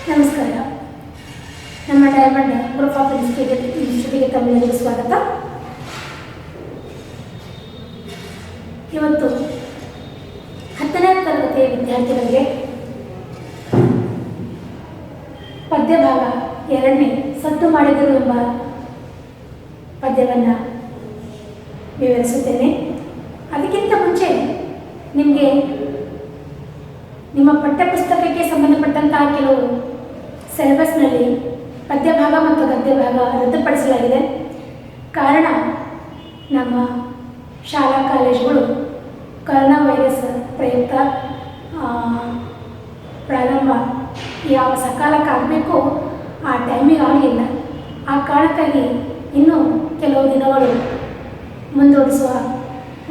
ನಮಸ್ಕಾರ. ನಮ್ಮ diamond group of ಇನ್ಸ್ಟಿಟ್ಯೂಟ್ಗೆ ತಮ್ಮೆಲ್ಲರಿಗೂ ಸ್ವಾಗತ. ಇವತ್ತು 10ನೇ ತರಗತಿಯ ವಿದ್ಯಾರ್ಥಿಗಳಿಗೆ ಪದ್ಯಭಾಗ 2ನೇ ಸದ್ದು ಮಾಡಿದರು ಎಂಬ ಪದ್ಯವನ್ನು ವಿವರಿಸುತ್ತೇನೆ. ಅದಕ್ಕಿಂತ ಮುಂಚೆ ನಿಮಗೆ ನಿಮ್ಮ ಪಠ್ಯಪುಸ್ತಕಕ್ಕೆ ಸಂಬಂಧಪಟ್ಟಂತಹ ಕೆಲವು ಸಿಲೆಬಸ್ನಲ್ಲಿ ಪದ್ಯಭಾಗ ಮತ್ತು ಗದ್ಯಭಾಗ ರದ್ದುಪಡಿಸಲಾಗಿದೆ. ಕಾರಣ ನಮ್ಮ ಶಾಲಾ ಕಾಲೇಜುಗಳು ಕೊರೋನಾ ವೈರಸ್ ಪ್ರಯುಕ್ತ ಪ್ರಾರಂಭ ಯಾವ ಸಕಾಲಕ್ಕೆ ಆಗಬೇಕು ಆ ಟೈಮಿಗೆ ಆಗಲಿಲ್ಲ. ಆ ಕಾರಣಕ್ಕಾಗಿ ಇನ್ನೂ ಕೆಲವು ದಿನಗಳು ಮುಂದೂಡಿಸುವ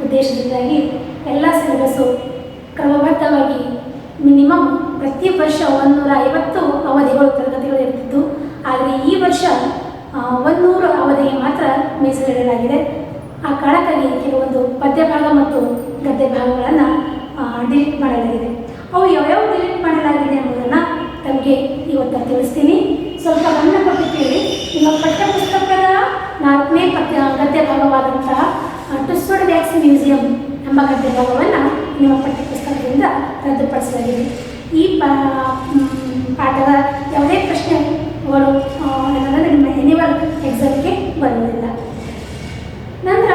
ಉದ್ದೇಶದಿಂದಾಗಿ ಎಲ್ಲ ಸಿಲೆಬಸ್ಸು ಕ್ರಮಬದ್ಧವಾಗಿ ಮಿನಿಮಮ್ ಪ್ರತಿ ವರ್ಷ 150 ಅವಧಿಗಳು ತರಗತಿಗಳು ಇರ್ತಿತ್ತು. ಆದರೆ ಈ ವರ್ಷ 100 ಅವಧಿಗೆ ಮಾತ್ರ ಮೀಸಲಿಡಲಾಗಿದೆ. ಆ ಕಾರಣಕ್ಕಾಗಿ ಕೆಲವೊಂದು ಪದ್ಯಭಾಗ ಮತ್ತು ಗದ್ಯ ಭಾಗಗಳನ್ನು ಡಿಲೀಟ್ ಮಾಡಲಾಗಿದೆ. ಅವು ಯಾವ್ಯಾವ ಡಿಲೀಟ್ ಮಾಡಲಾಗಿದೆ ಎಂಬುದನ್ನು ತಮಗೆ ಇವತ್ತು ತಿಳಿಸ್ತೀನಿ. ಸ್ವಲ್ಪ ಗಮನ ಕೊಟ್ಟು ಕೇಳಿ. ನಿಮ್ಮ ಪಠ್ಯಪುಸ್ತಕದ 4ನೇ ಗದ್ಯ ಭಾಗವಾದಂತಹ ಟುಸ್ವರ್ಡ್ ವ್ಯಾಕ್ಸ್ ಮ್ಯೂಸಿಯಂ ಎಂಬ ಗದ್ಯ ಭಾಗವನ್ನು ನಿಮ್ಮ ಪಠ್ಯಪುಸ್ತಕದಿಂದ ರದ್ದುಪಡಿಸಲಾಗಿದೆ. ಈ ಪಾಠದ ಯಾವುದೇ ಪ್ರಶ್ನೆಗಳು ಏನಂದರೆ ನಿಮ್ಮ ಎನ್ಯುವಲ್ ಎಕ್ಸಾಮ್ಗೆ ಬರುವುದಿಲ್ಲ. ನಂತರ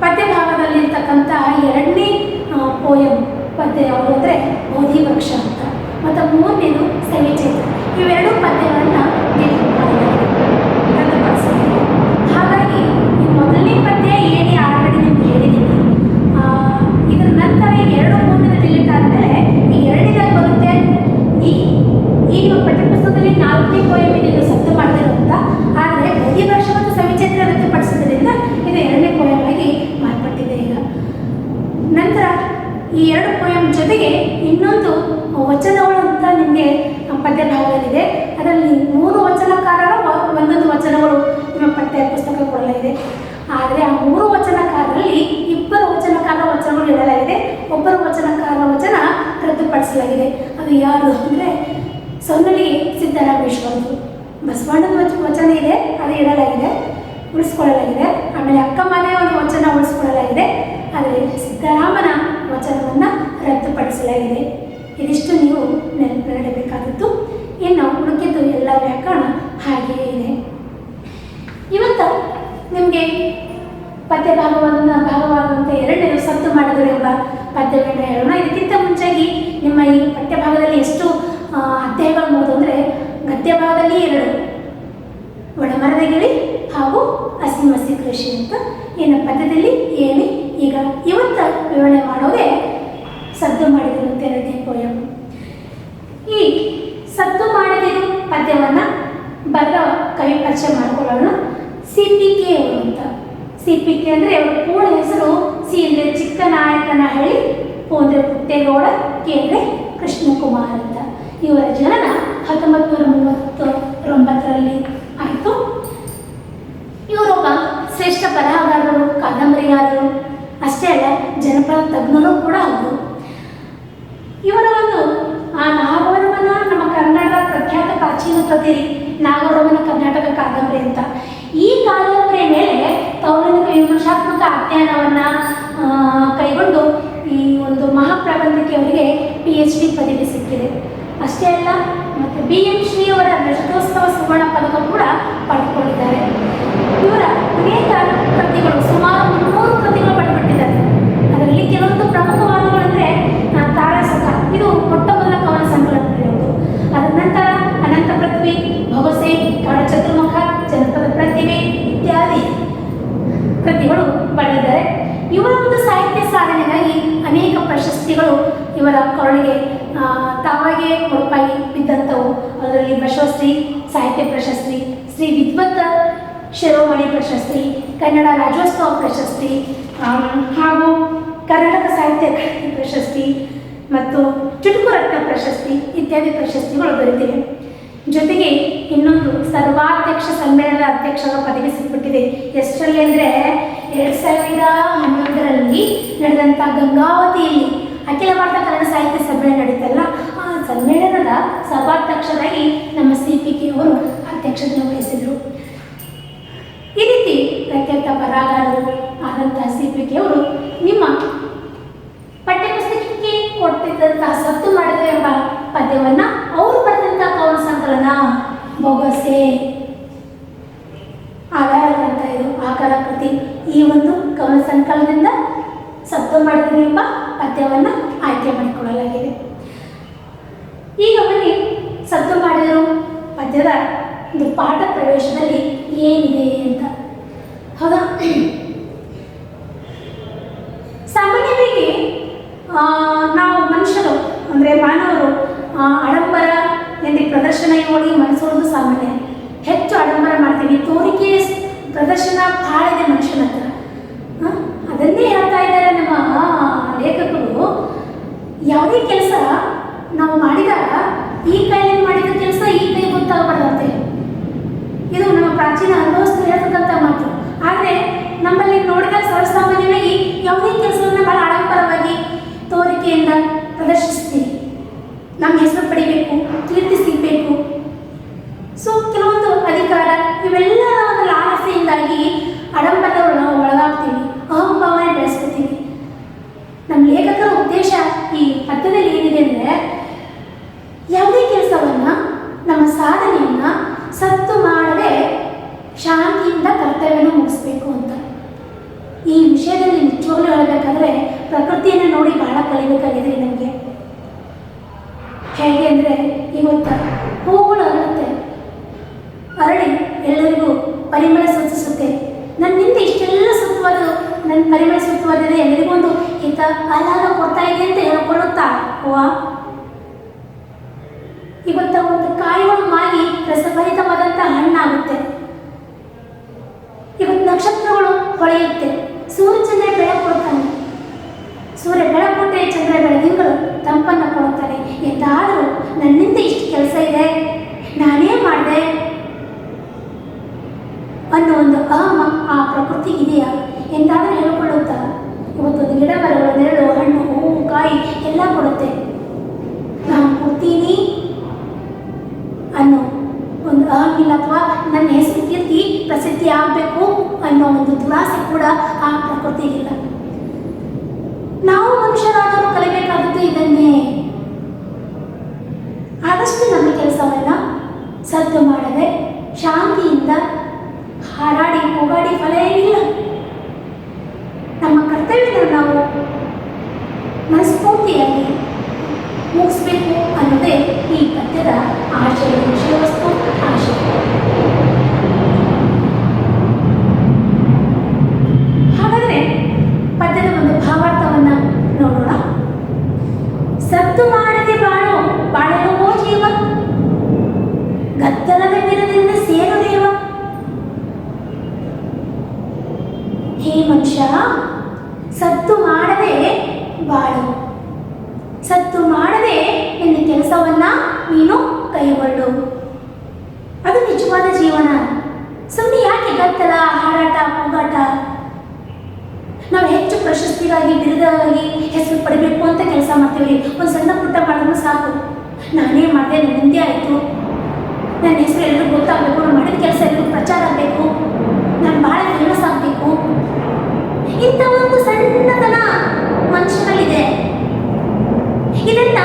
ಪದ್ಯಭಾಗದಲ್ಲಿರ್ತಕ್ಕಂತಹ 2ನೇ ಪೋಯಮ್ ಪದ್ಯ ಯಾವುದು ಅಂದರೆ ಬೋಧಿ ವೃಕ್ಷ ಅಂತ, ಮತ್ತು 3ನೇದು ಸವಿಚೇತ. ಇವೆರಡೂ ಪದ್ಯಗಳನ್ನು ರದ್ದುಪಡಿಸಲಾಗಿದೆ. ಹಾಗಾಗಿ ಈ ಮೊದಲನೇ ಪದ್ಯ ಏನೇ ಆಲ್ರೆಡಿ ನಿಮ್ಗೆ ಹೇಳಿದ್ದೀನಿ. ಇದರ ನಂತರ 2-3 ಡಿಲೀಟ್ ಆದಮೇಲೆ ಈ 2ನೇದಾಗಿ ಬರುತ್ತೆ. ಈ ನಿಮ್ಮ ಪಠ್ಯಪುಸ್ತಕದಲ್ಲಿ 4ನೇ ಪೋಯಮ್ ಇದು ಸದ್ದು ಮಾಡಿದಿರುವಂಥ, ಆದರೆ ಬೋಧಿ ವೃಕ್ಷ ಮತ್ತು ಸವಿಚೇತ್ರ ರದ್ದುಪಡಿಸೋದ್ರಿಂದ ಇದು 2ನೇ ಪೋಯಮ್ ಆಗಿ ಮಾರ್ಪಟ್ಟಿದೆ. ಈಗ ನಂತರ ಈ 2 ಪೋಯಮ್ ಜೊತೆಗೆ ಇನ್ನೊಂದು ವಚನಗಳು ಅಂತ ನಿಮಗೆ ಪದ್ಯಭಾಗದಲ್ಲಿದೆ. ಅದರಲ್ಲಿ 3 ವಚನಕಾರರ ಒಂದೊಂದು ವಚನಗಳು ನಿಮ್ಮ ಪಠ್ಯ ಪುಸ್ತಕ ಕೊಡಲಾಗಿದೆ. ಆದರೆ ಆ 3 ವಚನಕಾರರಲ್ಲಿ 2 ವಚನಕಾರರ ವಚನಗಳು ಇಡಲಾಗಿದೆ. ಒಬ್ಬರು ವಚನಕಾರರ ವಚನ ರದ್ದುಪಡಿಸಲಾಗಿದೆ. ಅದು ಯಾರು ಅಂದರೆ ಸೊನ್ನಲಿಗೆ ಸಿದ್ದರಾಮೇಶ್ವರರು. ಬಸವಣ್ಣನ ವಚನ ಇದೆ, ಅದು ಇಡಲಾಗಿದೆ, ಉಳಿಸ್ಕೊಳ್ಳಲಾಗಿದೆ. ಆಮೇಲೆ ಅಕ್ಕಮನೆಯ ಒಂದು ವಚನ ಉಳಿಸ್ಕೊಳ್ಳಲಾಗಿದೆ. ಆದರೆ ಸಿದ್ದರಾಮನ ವಚನವನ್ನು ರದ್ದುಪಡಿಸಲಾಗಿದೆ. ಇದಿಷ್ಟು ನೀವು ನೆನಪಿಡಬೇಕಾದದ್ದು. ಇನ್ನು ಉಳಿಕೆದ್ದು ಎಲ್ಲ ವ್ಯಾಕರಣ ಹಾಗೆಯೇ ಇದೆ. ಇವತ್ತು ನಿಮಗೆ ಭಾಗವಾಗುವಂತೆ 2ನೇದು ಸದ್ದು ಮಾಡಿದರು ಎಂಬ ಪದ್ಯವನ್ನು ಹೇಳೋಣ. ಇದಕ್ಕಿಂತ ಮುಂಚಾಗಿ ನಿಮ್ಮ ಈ ಪಠ್ಯಭಾಗದಲ್ಲಿ ಎಷ್ಟು ಅಧ್ಯಾಯಗಳು ಮುಗಿದು ಅಂದರೆ ಗದ್ಯ ಭಾಗದಲ್ಲಿ 2 ಒಳಮರದ ಗಿಳಿ ಹಾಗೂ ಹಸಿಮಸಿ ಕೃಷಿ ಅಂತ, ಇನ್ನು ಪದ್ಯದಲ್ಲಿ ಏನೇ. ಈಗ ಇವತ್ತು ವಿವರಣೆ ಮಾಡೋದೇ ಸದ್ದು ಮಾಡಿದರು 2ನೇ ಪೋಯಮ್. ಈ ಸದ್ದು ಮಾಡಿದರು ಪದ್ಯವನ್ನು ಬರೆದ ಕವಿ ಪರಿಚಯ ಮಾಡಿಕೊಳ್ಳೋಣ. CPK ಅವರು ಅಂತ. CPK ಅಂದರೆ ಅವರ ಪೂರ್ಣ ಹೆಸರು ಸಿ ಅಂದರೆ ಚಿಕ್ಕನಾಯಕನಹಳ್ಳಿ, ಪು ಅಂದರೆ ಪುಟ್ಟೇಗೌಡ, ಕೆ ಅಂದರೆ ಕೃಷ್ಣಕುಮಾರ್ ಅಂತ. ಇವರ ಜನನ 1939ರಲ್ಲಿ ಆಯಿತು. ಇವರೊಬ್ಬ ಶ್ರೇಷ್ಠ ಬರಹಗಾರರು, ಕಾದಂಬರಿಗಾರರು ಅಷ್ಟೇ ಅಲ್ಲ, ಜನಪದ ತಜ್ಞರು ಕೂಡ ಹೌದು. ಇವರ ಒಂದು ನಾಗವರವನ ನಮ್ಮ ಕನ್ನಡದ ಪ್ರಖ್ಯಾತ ಪ್ರಾಚೀನ ಕೃತಿ ನಾಗವರವನ ಕರ್ನಾಟಕ ಕಾದಂಬರಿ ಅಂತ. ಈ ಕಾದಂಬರಿಯ ಮೇಲೆ ತೌಲನಿಕ ವಿಮರ್ಶಾತ್ಮಕ ಅಧ್ಯಯನವನ್ನು ಕೈಗೊಂಡು ಈ ಒಂದು ಮಹಾಪ್ರಬಂಧಕ್ಕೆ ಅವರಿಗೆ PhD ಪದವಿ ಸಿಕ್ಕಿದೆ. ಅಷ್ಟೇ ಅಲ್ಲ, ಮತ್ತು BM ಶ್ರೀ ಅವರ ರಜತೋತ್ಸವ ಸುವರ್ಣ ಪದಕ ಕೂಡ ಪಡೆದುಕೊಂಡಿದ್ದಾರೆ. ಇವರ ಅನೇಕ ಕೃತಿಗಳು, ಸುಮಾರು 300 ಕೃತಿಗಳು ಪಡೆದುಬಿಟ್ಟಿದ್ದಾರೆ. ಅದರಲ್ಲಿ ಕೆಲವೊಂದು ಪ್ರಮುಖವಾದವುಗಳೆಂದರೆ ತಾರಸಕ, ಇದು ಮೊಟ್ಟ ಮೊದಲ ಕವನ ಸಂಕಲನ ನಡೆಯುವುದು. ಅದರ ನಂತರ ಅನಂತ ಪೃಥ್ವಿ, ಭವಸೆ, ಕಾಡಚತುರ್ಮುಖ, ಜನಪದ ಪ್ರತಿಭೆ ಇತ್ಯಾದಿ ಕೃತಿಗಳು ಬರೆದಿದ್ದಾರೆ. ಇವರ ಒಂದು ಸಾಹಿತ್ಯ ಸಾಧನೆಗಾಗಿ ಅನೇಕ ಪ್ರಶಸ್ತಿಗಳು ಇವರ ಕೊರಳಿಗೆ ತಾವಾಗೇ ಮುಡುಪಾಗಿ ಬಿದ್ದಂಥವು. ಅದರಲ್ಲಿ ಬಸವಶ್ರೀ ಸಾಹಿತ್ಯ ಪ್ರಶಸ್ತಿ, ಶ್ರೀ ವಿದ್ವತ್ ಶಿರೋಮಣಿ ಪ್ರಶಸ್ತಿ, ಕನ್ನಡ ರಾಜ್ಯೋತ್ಸವ ಪ್ರಶಸ್ತಿ ಹಾಗೂ ಕರ್ನಾಟಕ ಸಾಹಿತ್ಯ ಅಕಾಡೆಮಿ ಪ್ರಶಸ್ತಿ ಮತ್ತು ಚುಟುಕು ರತ್ನ ಪ್ರಶಸ್ತಿ ಇತ್ಯಾದಿ ಪ್ರಶಸ್ತಿಗಳು ದೊರೆತಿವೆ. ಜೊತೆಗೆ ಇನ್ನೊಂದು ಸರ್ವಾಧ್ಯಕ್ಷ ಸಮ್ಮೇಳನದ ಅಧ್ಯಕ್ಷರ ಪದವಿ ಸಿಕ್ಬಿಟ್ಟಿದೆ. ಎಷ್ಟರಲ್ಲಿ ಅಂದರೆ 2011ರಲ್ಲಿ ನಡೆದಂಥ ಗಂಗಾವತಿಯಲ್ಲಿ ಅಖಿಲ ಭಾರತ ಕನ್ನಡ ಸಾಹಿತ್ಯ ಸಮ್ಮೇಳನ ನಡೀತಲ್ಲ, ಆ ಸಮ್ಮೇಳನದ ಸಭಾಧ್ಯಕ್ಷರಾಗಿ ನಮ್ಮ CPK ಅವರು ಅಧ್ಯಕ್ಷತೆ ವಹಿಸಿದರು. ಈ ರೀತಿ ಪ್ರಖ್ಯಾತ ಬರಹಗಾರರು ಆದಂಥ CPK ಅವರು ನಿಮ್ಮ ಪಠ್ಯಪುಸ್ತಕಕ್ಕೆ ಕೊಟ್ಟಿದ್ದಂತಹ ಸತ್ತು ಮಾಡಿದ ಎಂಬ ಪದ್ಯವನ್ನು ಅವರು ಬರೆದಂಥ ಕವನ ಸಂಕಲನ ಬೊಗಸೆ ಆಧಾರದಂತ ಇದು ಆಕಾರ ಕೃತಿ. ಈ ಒಂದು ಕವನ ಸಂಕಲನದಿಂದ ಸತ್ತು ಮಾಡಿದ ಎಂಬ ಪದ್ಯವನ್ನು ಆಯ್ಕೆ ಮಾಡಿಕೊಳ್ಳಲಾಗಿದೆ. ಈಗ ಬನ್ನಿ, ಸತ್ತು ಮಾಡಿದರು ಪದ್ಯದ ಒಂದು ಪಾಠ ಪ್ರವೇಶದಲ್ಲಿ ಏನಿದೆ ಅಂತ. ಹೌದಾ? ಸಾಮಾನ್ಯವಾಗಿ ನಾವು ಮನುಷ್ಯರು ಅಂದರೆ ಮಾನವರು ಆಡಂಬರ ಎಂದು ಪ್ರದರ್ಶನ ನೋಡಿ ಮನಸ್ಸೋದು ಸಾಮಾನ್ಯ. ಹೆಚ್ಚು ಆಡಂಬರ ಮಾಡ್ತೀವಿ, ತೋರಿಕೆ ಪ್ರದರ್ಶನ ಭಾಳ ಇದೆ ಮನುಷ್ಯನ ಹತ್ರ. ಅದನ್ನೇ ಹೇಳ್ತಾ ಇದ್ದಾರೆ ನಮ್ಮ ಲೇಖಕರು. ಯಾವುದೇ ಕೆಲಸ ನಾವು ಮಾಡಿದಾಗ ಈ ಕೈಯಲ್ಲಿ ಮಾಡಿದ ಕೆಲಸ ಈ ಕೈ ಗೊತ್ತಾಗಬಾರ್ದಂತೆ. ಇದು ನಮ್ಮ ಪ್ರಾಚೀನ ಅನುಭವಸ್ಥರು ಹೇಳ್ತಕ್ಕಂಥ ಮಾತು. ಆದರೆ ನಮ್ಮಲ್ಲಿ ನೋಡಿದಾಗ ಸರ್ವಸಾಮಾನ್ಯವಾಗಿ ಯಾವುದೇ ಕೆಲಸವನ್ನು ಭಾಳ ಆಡಂಬರವಾಗಿ ತೋರಿಕೆಯಿಂದ ಪ್ರದರ್ಶಿಸ್ತೀವಿ. ನಮ್ಮ ಹೆಸರು ಪಡಿಬೇಕು, ಕೀರ್ತಿ ಸಿಗಬೇಕು, ಸೊ ಕೆಲವೊಂದು ಅಧಿಕಾರ ಇವೆಲ್ಲ ಆಸೆಯಿಂದಾಗಿ ಆಡಂಬರದ ಒಳಗಾಗ್ತೀವಿ, ಅಹಂಭಾವನೆ ಬೆಳೆಸ್ಕೊತೀವಿ. ನಮ್ಮ ಲೇಖಕರ ಉದ್ದೇಶ ಈ ಪದ್ಯದಲ್ಲಿ ಏನಿದೆ ಅಂದರೆ, ಯಾವುದೇ ಕೆಲಸವನ್ನು ನಮ್ಮ ಸಾಧನೆಯನ್ನು ಸತ್ತು ಮಾಡದೆ ಶಾಂತಿಯಿಂದ ಕರ್ತವ್ಯವನ್ನು ಮುಗಿಸ್ಬೇಕು ಅಂತ. ಈ ವಿಷಯದಲ್ಲಿ ನಿಜವಾಗ್ಲೂ ಹೇಳಬೇಕಾದ್ರೆ ಪ್ರಕೃತಿಯನ್ನು ನೋಡಿ ಬಹಳ ಕಲಿಬೇಕಾಗಿದೆ ನಮಗೆ. ಹೇಗೆ ಅಂದರೆ, ಇವತ್ತು ಹೂಗಳು ಅರಳುತ್ತೆ, ಅರಳಿ ಎಲ್ಲರಿಗೂ ಪರಿಮಳ ಸೂಚಿಸುತ್ತೆ. ನನ್ನಿಂದ ಇಷ್ಟೆಲ್ಲ ಸುತ್ತುವುದು, ನನ್ನ ಪರಿಮಳ ಸುತ್ತುವುದಿದೆ, ಎಲ್ಲರಿಗೂ ಒಂದು ಹಿತ ಆಹ್ಲಾದ ಕೊಡ್ತಾ ಇದೆ ಅಂತ ಹೇಳ್ಕೊಳ್ಳುತ್ತಾ ಹೂವು ಇವತ್ತು ಒಂದು ಕಾಯಿಗಳು ಮಾಗಿ ರಸಭರಿತವಾದಂಥ ಹಣ್ಣಾಗುತ್ತೆ. ಇವತ್ತು ನಕ್ಷತ್ರಗಳು ಹೊಳೆಯುತ್ತೆ, ಸೂರ್ಯಚಂದ್ರ ಬೆಳಕು ಕೊಡ್ತಾನೆ. ಸೂರ್ಯ ಬೆಳಕು ಕೊಟ್ಟರೆ ಚಂದ್ರ ಬೆಳದಿಂಗಳು ತಂಪನ್ನು ಕೊಡುತ್ತಾರೆ. ಎಂದಾದರೂ ನನ್ನಿಂದ ಇಷ್ಟು ಕೆಲಸ ಇದೆ, ನಾನೇ ಮಾಡಿದೆ ಅನ್ನೋ ಒಂದು ಅಹಮ ಆ ಪ್ರಕೃತಿ ಇದೆಯಾ ಎಂದಾದರೂ ಹೇಳ್ಕೊಳ್ಳುತ್ತಾ. ಇವತ್ತೊಂದು ಗಿಡ ಮರಗಳು ನೆರಳು, ಹಣ್ಣು, ಹೂವು, ಕಾಯಿ ಎಲ್ಲ ಕೊಡುತ್ತೆ. ನಾನು ಕೊಡ್ತೀನಿ ಅನ್ನೋ ಒಂದು ಅಹಮಿಲ್ಲ, ಅಥವಾ ನನ್ನ ಹೆಸರು ಕೀರ್ತಿ ಪ್ರಸಿದ್ಧಿ ಆಗಬೇಕು ಅನ್ನೋ ಒಂದು ದುರಾಸೆ ಕೂಡ ಆ ಪ್ರಕೃತಿಗಿಲ್ಲ. ನಾವು ಮನುಷ್ಯರಾದರೂ ಕಲಿಬೇಕಾದದ್ದು ಇದನ್ನೇ. ಆದಷ್ಟು ನಮ್ಮ ಕೆಲಸವನ್ನು ಸದ್ದು ಮಾಡದೆ ಶಾಂತಿಯಿಂದ ಹಾರಾಡಿ ಹೋಗಾಡಿ ಫಲ ಏನಿಲ್ಲ. ನಮ್ಮ ಕರ್ತವ್ಯವನ್ನು ನಾವು ಮನಸ್ಫೂರ್ತಿಯಾಗಿ ಮುಗಿಸ್ಬೇಕು ಅನ್ನೋದೇ ಈ ಪದ್ಯದ ಆಶಯ, ವಿಷಯವಸ್ತು, ಆಶಯ. ಹಾಗಾದರೆ ಪದ್ಯದ ಒಂದು ಭಾವಾರ್ಥವನ್ನು ನೋಡೋಣ. ಸತ್ತು ಮಾಡದೆ ಬಾಳೋ ಬಾಳಲೋ ಜೀವ, ಗದ್ದಲದ ವಿರದಿಂದ ಸೇರು ದೇವ. ಹೇ ಮನುಷ್ಯ, ಸತ್ತು ಮಾಡದೆ ಬಾಳು, ಸತ್ತು ಮಾಡದೆ ನಿನ್ನ ಕೆಲಸವನ್ನ ನೀನು ಕೈಗೊಳ್ಳು. ಅದು ನಿಜವಾದ ಜೀವನ. ಸುಮ್ಮನೆ ಯಾಕೆ ಗದ್ದಲ, ಹಾರಾಟ, ಕೂಗಾಟ? ನಾವು ಹೆಚ್ಚು ಪ್ರಶಸ್ತಿಗಾಗಿ, ಬಿರುದಾಗಿ ಹೆಸರು ಪಡಿಬೇಕು ಅಂತ ಕೆಲಸ ಮಾಡ್ತೀವಿ. ಒಂದು ಸಣ್ಣ ಪುಟ್ಟ ಮಾಡಿದ್ರು ಸಾಕು. ನಾನೇ ಮಾಡಿದೆ, ನನ್ನಿಂದೇ ಆಯಿತು, ನನ್ನ ಹೆಸರು ಎಲ್ಲರಿಗೂ ಗೊತ್ತಾಗಬೇಕು, ನಾನು ಮಾಡಿದ ಕೆಲಸ ಎಲ್ಲರಿಗೂ ಪ್ರಚಾರ ಆಗಬೇಕು, ನಾನು ಭಾಳ ಫೇಮಸ್ ಆಗಬೇಕು. ಇಂಥ ಒಂದು ಸಣ್ಣತನ ಮನುಷ್ಯನಲ್ಲಿದೆ. ಇದನ್ನ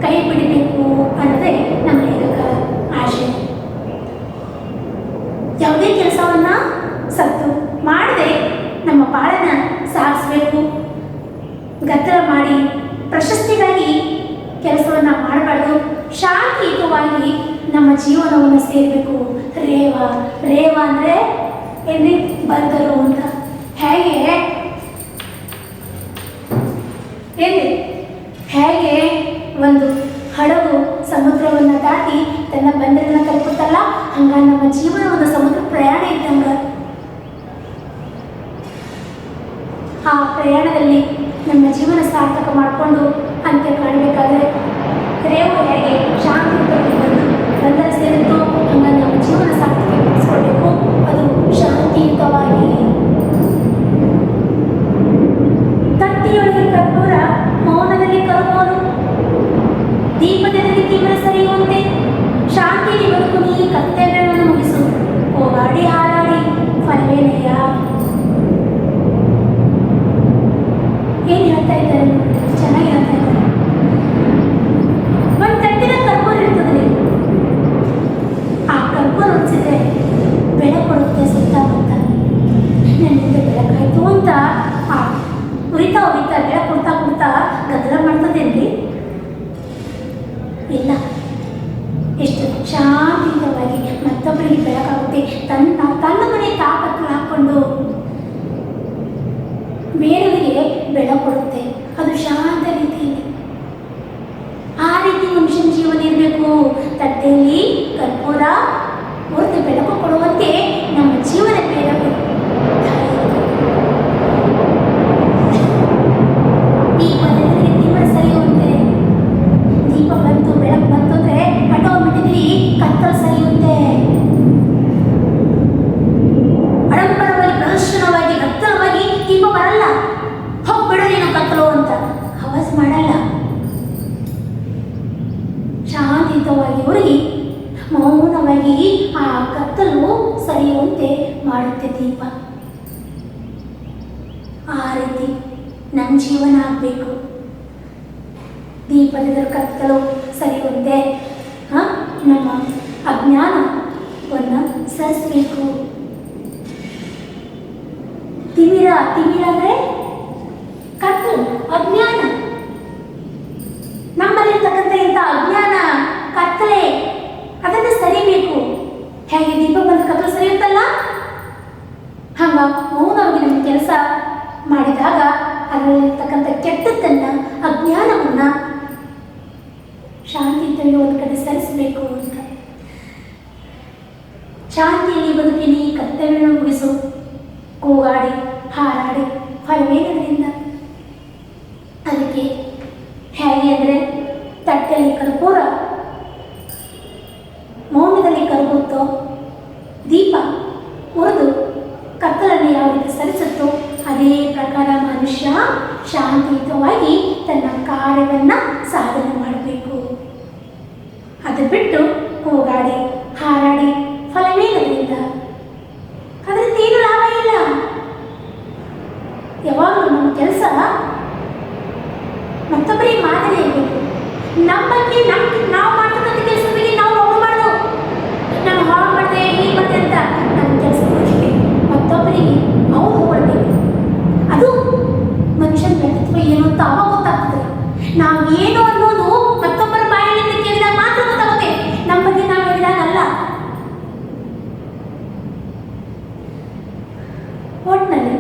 ಕೈ ಬಿಡಬೇಕು ಅನ್ನೋದೇ ನಮ್ಮ ಲೇಖಕರ ಆಶಯ. ಯಾವುದೇ ಕೆಲಸವನ್ನ ಸತ್ತು ಮಾಡದೆ ನಮ್ಮ ಬಾಳನ್ನ ಸಾಗಿಸ್ಬೇಕು. ಗದ್ದಲ ಮಾಡಿ ಪ್ರಶಸ್ತಿಗಾಗಿ ಕೆಲಸವನ್ನ ಮಾಡಬಾರ್ದು. ಶಾಂತಿಯುತವಾಗಿ ನಮ್ಮ ಜೀವನವನ್ನು ಸೇರಬೇಕು. ರೇವ ರೇವ ಅಂದರೆ ಎಲ್ಲಿ ಬಂದರು ಅಂತ. ಹೇಗೆ ಹೇಗೆ ಒಂದು ಹಡಗು ಸಮುದ್ರವನ್ನು ದಾಟಿ ತನ್ನ ಬಂದರನ್ನು ತಲುಪುತ್ತಲ್ಲ, ಹಂಗ ನಮ್ಮ ಜೀವನ ಒಂದು ಸಮುದ್ರ ಪ್ರಯಾಣ ಇದ್ದಂಗ. ಆ ಪ್ರಯಾಣದಲ್ಲಿ ನಮ್ಮ ಜೀವನ ಸಾರ್ಥಕ ಮಾಡಿಕೊಂಡು ಅಂತ್ಯ ಕಾಣಬೇಕಾದ್ರೆ ರೇವು ಹೇಗೆ ಶಾಂತಿಯುತವಾಗಿ ಬಂದರ ಸೇರಿದ್ದು, ಹಂಗ ನಮ್ಮ ಜೀವನ ಸಾರ್ಥಕಗೊಳಿಸ್ಕೊಳ್ಬೇಕು. ಅದು ಶಾಂತಿಯುತವಾಗಿ. ತಟ್ಟಿಯೊಳಗೆ ಕರ್ಪೂರ, ಮೌನದಲ್ಲಿ ಕರುಗೋಲು, ದೀಪದಲ್ಲಿ ತೀವ್ರ ಸರಿ ಬೆಳಕಾಯ್ತು ಅಂತ ಉರಿತಾ ಬೆಳಕು ಕೊಡ್ತಾ ಗದ್ದಲ ಮಾಡ್ತದೇನ್ರಿ? ಇಲ್ಲ, ಎಷ್ಟು ಶಾಂತಿಯುತವಾಗಿ ಮತ್ತೊಬ್ಬರಿಗೆ ಬೆಳಕಾಗುತ್ತೆ. ತನ್ನ ಮನೆ ತಾಕತ್ತು ಹಾಕ್ಕೊಂಡು ಬೇರೆಯವರಿಗೆ ಬೆಳಕು ಕೊಡುತ್ತೆ. ಅದು ಶಾಂತ ರೀತಿಯಲ್ಲಿ. ಆ ರೀತಿ ಮನುಷ್ಯನ ಜೀವನ ಇರಬೇಕು. ತಟ್ಟೆಯಲ್ಲಿ ಕರ್ಪೂರ ಹೊರತು ಬೆಳಕು ಕೊಡುವಂತೆ ನಮ್ಮ ಜೀವನ ಬೇಡಬೇಕು. ದೀಪದಲ್ಲಿ ದೀಪ ಸರಿಯುತ್ತೆ. ದೀಪ ಬಂತು, ಬೆಳಕು ಬಂತು ಅಂದ್ರೆ ಆಟೋಮೆಟಿಕ್ಲಿ ಕತ್ತಲು ಸರಿಯುತ್ತೆ. ಆಡಂಬರವಾಗಿ ಪ್ರದರ್ಶನವಾಗಿ ಕತ್ತಲವಾಗಿ ದೀಪ ಬರಲ್ಲ. ಹೋಗ್ಬಿಡೋದೇನೋ ಕತ್ತಲು ಅಂತ ಆವಾಜ್ ಮಾಡಲ್ಲ. ಶಾಂತಿಯುತವಾಗಿ ಉರುಗಿ ಮೌನವಾಗಿ ಆ ಕತ್ತಲು ಸರಿಯುವಂತೆ ಮಾಡುತ್ತೆ ದೀಪ. ಆ ರೀತಿ ನಮ್ಮ ಜೀವನ ಆಗಬೇಕು. ದೀಪದ ಕತ್ತಲು ಸರಿಯುವಂತೆ ನಮ್ಮ ಅಜ್ಞಾನವನ್ನು ಸರಿಸಬೇಕು. ತಿಮಿರ ಅಂದರೆ ಕತ್ತಲು, ಅಜ್ಞಾನ. ನಮ್ಮಲ್ಲಿರ್ತಕ್ಕಂಥ ಇಂಥ ಅಜ್ಞಾನ ಕತ್ತಲೆ ಅದನ್ನು ಸರಿಬೇಕು. ಹೇಗೆ ದೀಪ ಬಂದ ಕತ್ತಲು ಸರಿಯುತ್ತಲ್ಲ, ಹಂಗ ಮೌನವಾಗಿ ನಮ್ಮ ಕೆಲಸ ಮಾಡಿದಾಗ ಅದರಲ್ಲಿರ್ತಕ್ಕಂಥ ಕೆಟ್ಟದ್ದನ್ನ, ಅಜ್ಞಾನವನ್ನ ಶಾಂತಿಯುತವಾಗಿ ಒಂದು ಕಡೆ ಸರಿಸಬೇಕು ಅಂತ. ಶಾಂತಿಯಲ್ಲಿ ಬದುಕಿನ ಈ ಕರ್ತವ್ಯವನ್ನು ಮುಗಿಸು. ಕೂಗಾಡಿ ಹಾರಾಡಿ ಹೊರವೇಗದಿಂದ. ಅದಕ್ಕೆ ಹೇಗೆ ಅಂದರೆ ತಟ್ಟೆಯಲ್ಲಿ ಕರ್ಪೂರ ಮೌನದಲ್ಲಿ ಕರಗುತ್ತೋ, ದೀಪ ಉರಿದು ಕತ್ತಲನ್ನು ಯಾವ ರೀತಿ ಸರಿಸುತ್ತೋ ಅದೇ ಪ್ರಕಾರ ಮನುಷ್ಯ ಶಾಂತಿಯುತವಾಗಿ ತನ್ನ ಕಾರ್ಯವನ್ನು ಸಾಧನೆ ಮಾಡಬೇಕು. ಅದು ಬಿಟ್ಟು ಕೂಗಾಡಿ ಹಾರಾಡಿ ಫಲವೇಗದಿಂದ ಅದರಿಂದ ಏನು ಲಾಭ ಇಲ್ಲ. ಯಾವಾಗಲೂ ನಮ್ಮ ಕೆಲಸ ಮತ್ತೊಬ್ಬರಿಗೆ ಮಾದರಿ ಇರಬೇಕು. ನಮ್ಮ ಬಗ್ಗೆ ನಾವು ಮಾಡ್ತಕ್ಕಂಥ ಕೆಲಸದ ಬಗ್ಗೆ ನಾವು ಹೋಗಬಾರ್ದು. ನಾನು ಹಾಳು ಮಾಡಿದೆ, ಹೀಗೆ ಮಾಡಿದೆ ಅಂತ ನಮ್ಮ ಕೆಲಸ ಮಾಡಬೇಕು. ಮತ್ತೊಬ್ಬರಿಗೆ ಅವ್ರು ಕೊಡಬೇಕು. ಅದು ಮನುಷ್ಯನ ವ್ಯಕ್ತಿತ್ವ ಏನು ಅಂತ ಅವಾಗ ಗೊತ್ತಾಗ್ತದೆ. ನಾವು ಏನು ಅನ್ನೋದು ಮತ್ತೊಬ್ಬರ ಬಾಯಿಯಿಂದ ಕೇಳಿದಾಗ ಮಾತ್ರ ಗೊತ್ತಾಗುತ್ತೆ. ನಮ್ಮ ಬಗ್ಗೆ ನಾವು ಹೇಳಿದಾಗಲ್ಲ. ಒಟ್ಟಿನಲ್ಲಿ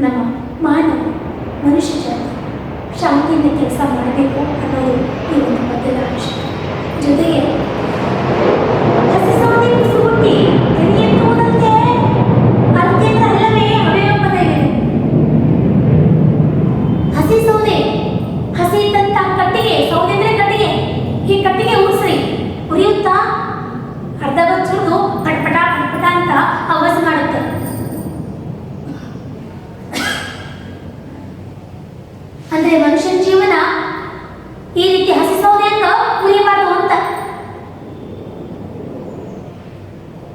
ನಮ್ಮ ಮಾನವ ಮನುಷ್ಯ ಜಾತಿ ಶಾಂತಿಯಿಂದ ಕೆಲಸ ಮಾಡಬೇಕು ಅನ್ನೋದು ಈ ಒಂದು ಪದ್ಯದ ಅಂಶ. ಜೊತೆಗೆ ಹಸಿಸೋದೆ ಹುಟ್ಟಿ ಎನ್ನುವುದಂತೆ ಅತ್ಯಂತ ಅಲ್ಲವೇ ಅವಯವ ಪದ ಇದೆ. ಹಸಿ ಸೌದೆ, ಹಸಿ ಇದ್ದಂತ ಕಟ್ಟಿಗೆ, ಸೌದೆ ಅಂದ್ರೆ ಕಟ್ಟಿಗೆ, ಈ ಕಟ್ಟಿಗೆ ಉರಿಸ್ರಿ, ಉರಿಯುತ್ತಾ ಅರ್ಧ ಬಚ್ಚುದು ಪಟ್ಪಟ ಪಟ್ಪಟ ಅಂತ ಆವಾಜ್ ಮಾಡುತ್ತೆ. ಅಂದ್ರೆ ಮನುಷ್ಯನ ಜೀವನ ಈ ರೀತಿ ಹಸಿ ಸೌದೆ ಅಂತ ಉರಿಯಬಾರ್ದು ಅಂತ.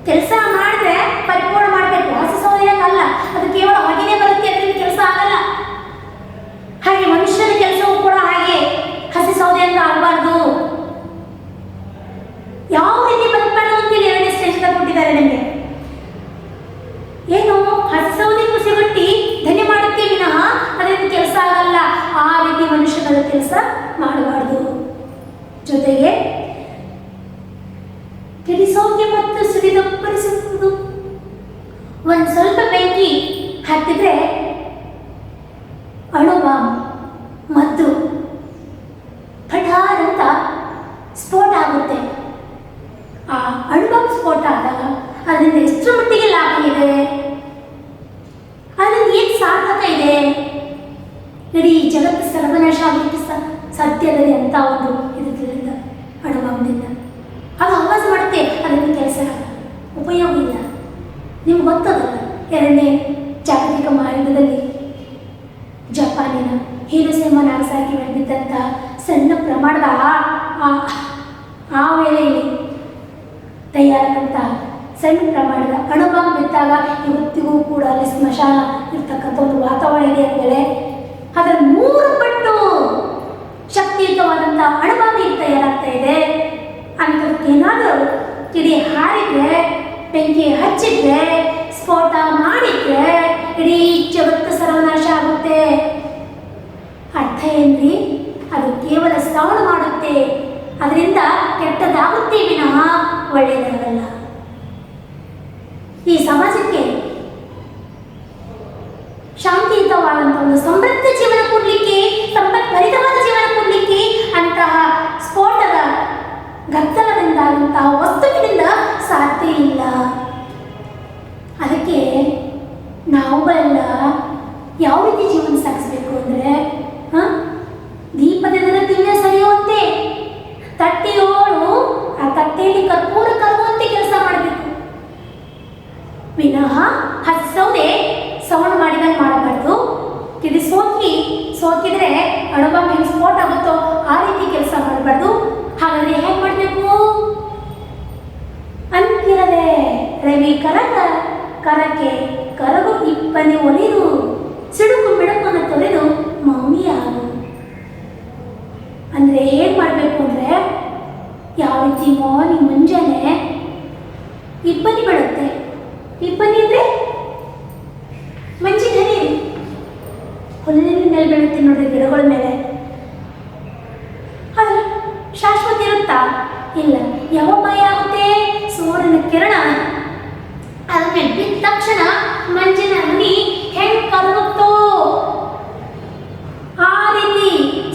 ಕೆಲಸ ಮಾಡಿದ್ರೆ ಪರಿಪೂರ್ಣ ಮಾಡಬೇಕು. ಹಸಿ ಸೌದೆ ಅಲ್ಲ, ಅದು ಕೇವಲ ಹೊಗೆನೇ ಬರುತ್ತೆ, ಅದರಿಂದ ಕೆಲಸ ಆಗಲ್ಲ. ಹಾಗೆ ಮನುಷ್ಯನ ಕೆಲಸವೂ ಕೂಡ ಹಾಗೆ ಹಸಿ ಸೌದೆ ಅಂತ ಆಗಬಾರ್ದು. ಯಾವ ರೀತಿ ಬದುಕಬಾರ್ದು ಅಂತೇಳಿ 2ನೇ ಸ್ಟೇಜ್ ಕೊಟ್ಟಿದ್ದಾರೆ ನಿಮಗೆ. ಏನು ಹಸಿ ಸೌದೆ ಕುಸಿಗೊಟ್ಟಿ ಧನ್ಯ ಮಾಡುತ್ತೆ ವಿನಃ ಅದರಿಂದ ಕೆಲಸ ಆಗಲ್ಲ. ಆ ರೀತಿ ಮನುಷ್ಯನ ಕೆಲಸ ಮಾಡಬಾರ್ದು. ಜೊತೆಗೆ ತಿಳಿಸೋಕೆ ಮತ್ತು ಸಿಡಿದಪ್ಪರಿಸುವುದು. ಒಂದು ಸ್ವಲ್ಪ ಬೆಂಕಿ ಹತ್ತಿದ್ರೆ ಅಣುಬಾಂಬ್ ಮದ್ದು ಪಠಾರ್ ಅಂತ ಸ್ಫೋಟ ಆಗುತ್ತೆ. ಆ ಅಣುಬಾಂಬ್ ಸ್ಫೋಟ ಆದಾಗ ಅದರಿಂದ ಎಷ್ಟು ಮಟ್ಟಿಗೆ ಲಾಭ ಇದೆ, ಅದರಿಂದ ಏನು ಸಾರ್ಥಕ ಇದೆ, ಇಡೀ ಜಗತ್ತು ಸರ್ವನಾಶ ಆಗಲಿಕ್ಕೆ ಸಾಧ್ಯದಲ್ಲಿ ಅಂತ ಒಂದು ಇದರಿಂದ ಅಣುಬಾಂಬ್ನಿಂದ ಅದು ಆವಾಜ್ ಮಾಡುತ್ತೆ. ಅದರಿಂದ ಕೆಲಸ ಉಪಯೋಗ ಇಲ್ಲ. ನಿಮ್ಗೆ ಗೊತ್ತದಲ್ಲ, 2ನೇ ಜಾಗತಿಕ ಮಹಾಯುದ್ಧದಲ್ಲಿ ಜಪಾನಿನ ಹಿರೋಶಿಮಾ ನಾಗಸಾಕಿ ಬಂದಿದ್ದಂಥ ಸಣ್ಣ ಪ್ರಮಾಣದ ಆ ವೇಳೆಯಲ್ಲಿ ತಯಾರಾದಂಥ ಸಣ್ಣ ಪ್ರಮಾಣದ ಅಣುಬಾಂಬ್ ಬಿದ್ದಾಗ ಇವತ್ತಿಗೂ ಕೂಡ ಅಲ್ಲಿ ಸ್ಮಶಾನ ಇರ್ತಕ್ಕಂಥ ಒಂದು ವಾತಾವರಣ ಇದೆ ಅಂದಮೇಲೆ ಅದರ 3 ಪಟ್ಟು ಶಕ್ತಿಯುತವಾದಂಥ ಅಣುಬಾಂಬ್ ಈಗ ತಯಾರಾಗ್ತಾ ಇದೆ. ಅಂತೇನಾದರೂ ಕಿಡಿ ಹಾರಿದ್ರೆ, ಬೆಂಕಿ ಹಚ್ಚಿದ್ರೆ, ಸ್ಫೋಟ ಮಾಡಿದ್ರೆ ಅಂತ ಒಂದು ಸಮೃದ್ಧ ಜೀವನ ಕೊಡಲಿಕ್ಕೆ, ಸಂಪತ್ಭರಿತವಾದ ಜೀವನ ಕೊಡಲಿಕ್ಕೆ ಅಂತಹ ಸ್ಫೋಟದ ಗದ್ದಲದಿಂದಾದಂತಹ ವಸ್ತುವಿನಿಂದ ಸಾಧ್ಯ ಇಲ್ಲ. ಅದಕ್ಕೆ ನಾವುಗಳೆಲ್ಲ ಯಾವ ರೀತಿ ಜೀವನ ಸಾಗಿಸ್ಬೇಕು ಅಂದರೆ, ದೀಪದ ದಿನ ಸರಿಯುವಂತೆ ತಟ್ಟೆಯೋಳು ಆ ತಟ್ಟೆಯಲ್ಲಿ ಕರ್ಪೂರ ಕರುವಂತೆ ಕೆಲಸ ಮಾಡಬೇಕು, ವಿನಃ ಹಸೌದೆ ಸೌಂಡ್ ಮಾಡಿದಂಗೆ ಮಾಡಬಾರ್ದು. ಇದು ಸೋಕಿದ್ರೆ ಅಡುಗೆ ಹೆಂಗೆ ಸ್ಫೋಟ ಆಗುತ್ತೋ ಆ ರೀತಿ ಕೆಲಸ ಮಾಡಬಾರ್ದು. ಹಾಗಾದ್ರೆ ಹೇಗೆ ಮಾಡಬೇಕು ಅಂತಿರದೆ ರವಿ ಕರಕ್ಕೆ ಕರಗು ಇಪ್ಪನೆ ಒಲಿದು ಸಿಡುಕು ಬಿಡುಕನ್ನು ತೊರೆದು ಮೌನಿಯಾಗು. ಅಂದರೆ ಹೇಗೆ ಮಾಡಬೇಕು ಅಂದರೆ, ಯಾವ ರೀತಿ ಮಾರ್ನಿಂಗ್ ಮುಂಜಾನೆ ಇಬ್ಬನಿ ಬಿಡುತ್ತೆ. ಇಬ್ಬನಿ ಅಂದರೆ ಮಂಜಿನ ಹನಿ, ಹುಲ್ಲಿನ ಮೇಲೆ ಬೀಳುತ್ತೆ ನೋಡ್ರಿ ಗಿಡಗಳ ಮೇಲೆ. ಅದು ಶಾಶ್ವತ ಇರುತ್ತಾ? ಇಲ್ಲ. ಯಾವ ಭಯ ಆಗುತ್ತೆ? ಸೂರ್ಯನ ಕಿರಣ ಅದ್ರ ಮೇಲೆ ಬಿದ್ದ ತಕ್ಷಣ ಮಂಜಿನ ಹನಿ ಹೆಂಗೆ ಕರಗುತ್ತೋ ಆ ರೀತಿ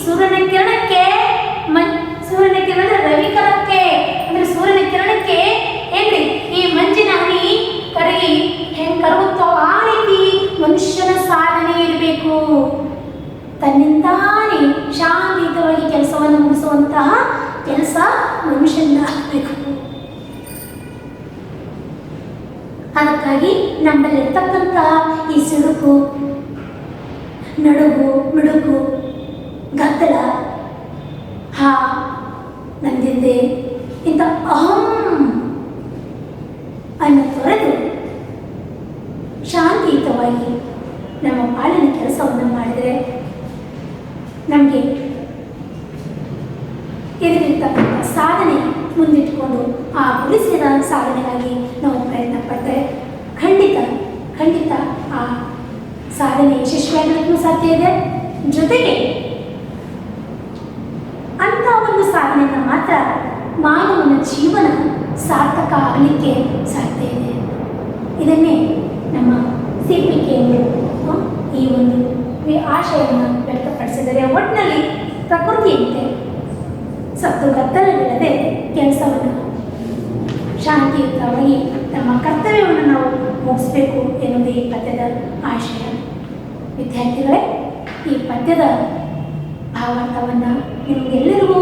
ಸೂರ್ಯನ ಕಿರಣಕ್ಕೆ ರವಿಕರಕ್ಕೆ ಅಂದ್ರೆ ಸೂರ್ಯನ ಕಿರಣಕ್ಕೆ ಏನ್ರಿ ಈ ಮಂಜಿನ ಹನಿ ಕರಗಿ ಹೆಂಗೆ ಕರಗುತ್ತೋ ಆ ರೀತಿ ಮನುಷ್ಯನ ಸಾಧನೆ ಇರಬೇಕು. ತನ್ನಿಂದಾನೇ ಶಾಂತಿಯುತವಾಗಿ ಕೆಲಸವನ್ನು ಮುಗಿಸುವಂತಹ ಕೆಲಸ ಮನುಷ್ಯನ ಆಗಬೇಕು. ಅದಕ್ಕಾಗಿ ನಮ್ಮಲ್ಲಿರ್ತಕ್ಕಂತಹ ಈ ಸಿಡುಕು, ನಡುಗು, ಮಿಡುಕು, ಗದ್ದಲ, ನಂದಿದ್ದೆ ಇಂಥ ಅಹಂ ಅನ್ನು ತೊರೆದು ಶಾಂತಿಯುತವಾಗಿ ನಮ್ಮ ಪಾಲಿನ ಕೆಲಸವನ್ನು ಮಾಡಿದರೆ ನಮಗೆ ಎದುರಿರ್ತಕ್ಕಂಥ ಸಾಧನೆ ಮುಂದಿಟ್ಟುಕೊಂಡು ಆ ಗುರುಸಿದ ಸಾಧನೆಗಾಗಿ ನಾವು ಪ್ರಯತ್ನ ಪಟ್ಟರೆ ಖಂಡಿತ ಆ ಸಾಧನೆ ಯಶಸ್ವಿಯಾಗಲಿಕ್ಕೂ ಸಾಧ್ಯ ಇದೆ. ಜೊತೆಗೆ ಅಂಥ ಒಂದು ಸಾಧನೆಯನ್ನು ಮಾತ್ರ ಮಾನವನ ಜೀವನ ಸಾರ್ಥಕ ಆಗಲಿಕ್ಕೆ ಸಾಧ್ಯ ಇದೆ. ಇದನ್ನೇ ನಮ್ಮ ಸಿಪಿಕೆಯವರು ಈ ಒಂದು ಆಶಯವನ್ನು ವ್ಯಕ್ತಪಡಿಸಿದರೆ, ಒಟ್ಟಿನಲ್ಲಿ ಪ್ರಕೃತಿಯಂತೆ ಸತ್ತು ಗದ್ದಲವಿಲ್ಲದೆ ಕೆಲಸವನ್ನು ಶಾಂತಿಯುತವಾಗಿ ನಮ್ಮ ಕರ್ತವ್ಯವನ್ನು ನಾವು ಮುಗಿಸ್ಬೇಕು ಎನ್ನುವುದು ಈ ಪದ್ಯದ ಆಶಯ. ವಿದ್ಯಾರ್ಥಿಗಳೇ, ಈ ಪದ್ಯದ ಭಾವಾರ್ಥವನ್ನು ನಿಮಗೆಲ್ಲರಿಗೂ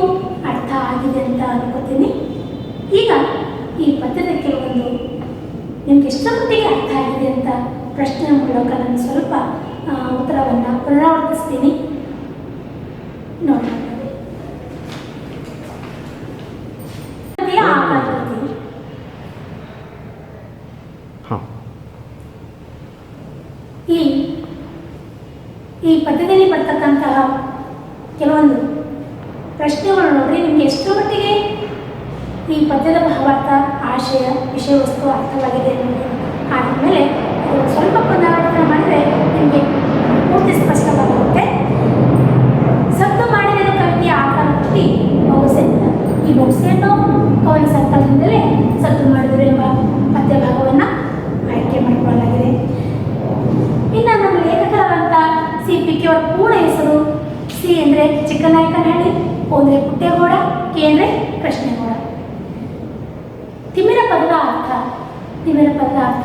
ಅರ್ಥ ಆಗಿದೆ ಅಂತ ಅನ್ಕೋತೀನಿ. ಈಗ ಈ ಪದ್ಯದ ಕೆಲವೊಂದು ನಿಮ್ಗೆ ಎಷ್ಟು ಮಟ್ಟಿಗೆ ಅರ್ಥ ಆಗಿದೆ ಅಂತ ಪ್ರಶ್ನೆ ಮೂಲಕ ನಾನು ಸ್ವಲ್ಪ ಉತ್ತರವನ್ನು ಪುನರಾವರ್ತಿಸ್ತೀನಿ, ನೋಡೋಣ. ಈ ಪದ್ಯದಲ್ಲಿ ಬರ್ತಕ್ಕಂತಹ ಕೆಲವೊಂದು ಪ್ರಶ್ನೆಗಳು ನೋಡ್ರಿ, ನಿಮಗೆ ಎಷ್ಟು ಮಟ್ಟಿಗೆ ಈ ಪದ್ಯದ ಭಾವಾರ್ಥ, ಆಶಯ, ವಿಷಯ ವಸ್ತು ಅರ್ಥವಾಗಿದೆ ಅನ್ನೋದು ಆದಮೇಲೆ ಸ್ವಲ್ಪ ಪುನರಾವರ್ತನೆ ಮಾಡಿದರೆ ನಿಮಗೆ ಪೂರ್ತಿ ಸ್ಪಷ್ಟವಾಗುತ್ತೆ. ಸತ್ತು ಮಾಡಿದ ಕವಿತೆಯ ಆಕಾರ ಕೃತಿ ಬಹುಸೆನ್ನ. ಈ ಬಹುಸೆಯನ್ನು ಕವನ ಸಂಕಲನದಲ್ಲೇ ಸತ್ತು ಮಾಡಿದರು ಎಂಬ ಪದ್ಯ ಭಾಗವನ್ನು ಆಯ್ಕೆ ಮಾಡಿಕೊಳ್ಳಲಾಗಿದೆ. ಇನ್ನು ನಮ್ಮ ಲೇಖಕರಾದಂಥ ಸಿಪಿಕೆ ಅವರ ಪೂರ್ಣ ಹೆಸರು ಸಿ ಅಂದರೆ ಚಿಕ್ಕನಾಯಕನಹಳ್ಳಿ, ಓ ಅಂದರೆ ಪುಟ್ಟೇಗೌಡ, ಕೆ ಅಂದರೆ ಕೃಷ್ಣೇಗೌಡ. ತಿಮಿರ ಪದದ ಅರ್ಥ